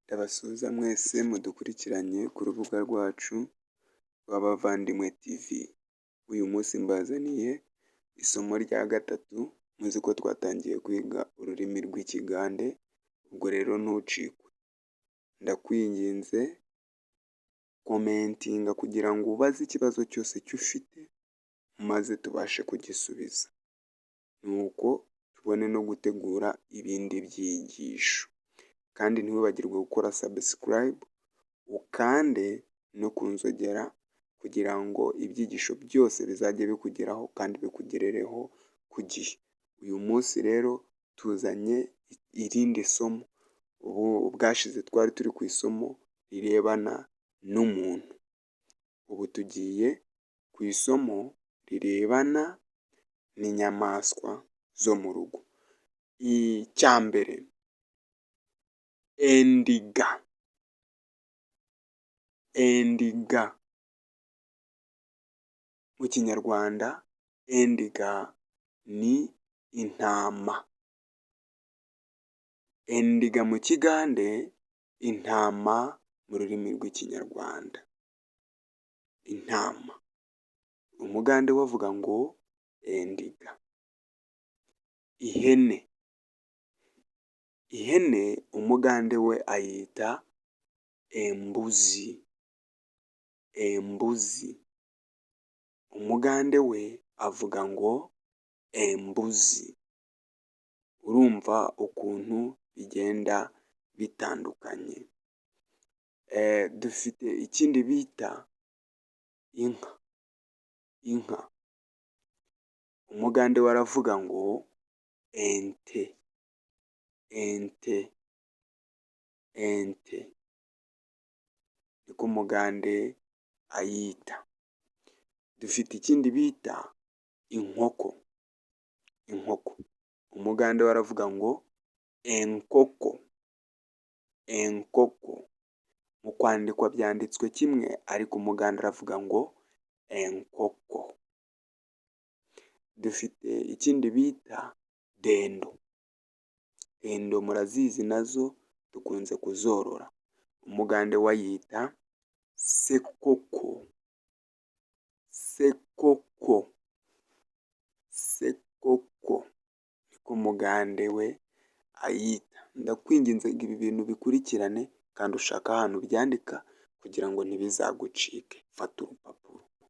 Ndabasuhuza mwese mudukurikiranye ku rubuga rwacu rw'Abavandimwe TV. Uyu munsi mbazaniye isomo rya gatatu, muzi ko twatangiye kwiga ururimi rw'Ikigande, ubwo rero ntucikwe. Ndakwinginze komentinga kugira ngo ubaze ikibazo cyose ufite, maze tubashe kugisubiza. Nuko tubone no gutegura ibindi byigisho. Kandi ntiwibagirwe gukora subscribe, ukande no ku nzogera kugira ngo ibyigisho byose bizajye bikugeraho kandi bikugerereho ku gihe. Uyu munsi rero tuzanye irindi somo. Ubwashize twari turi ku isomo rirebana n'umuntu. Ubu tugiye ku isomo rirebana n'inyamaswa zo mu rugo. Icya mbere, endiga. Endiga. Mu Kinyarwanda, endiga ni intama. Endiga mu Kigande, intama mu rurimi rw'Ikinyarwanda. Intama. Umugande we avuga ngo endiga. Ihene. Ihene umugande we ayita embuzi. Embuzi. Umugande we avuga ngo embuzi. Urumva ukuntu bigenda bitandukanye. Dufite ikindi bita inka. Inka. Umugande we aravuga ngo ente. Ente. Ente. Niko umugande ayita. Dufite ikindi bita inkoko. Inkoko. Umugande we aravuga ngo enkoko. Enkoko. Mu kwandikwa byanditswe kimwe ariko umugande aravuga ngo enkoko. Dufite ikindi bita dendo. Dendo murazizi nazo dukunze kuzorora. Umugande we ayita sekoko. Sekoko. Sekoko. Niko umugande we ayita. Ndakwinginze ngo ibi bintu bikurikirane kandi ushake ahantu ubyandika kugira ngo ntibizagucike. Fata urupapuro.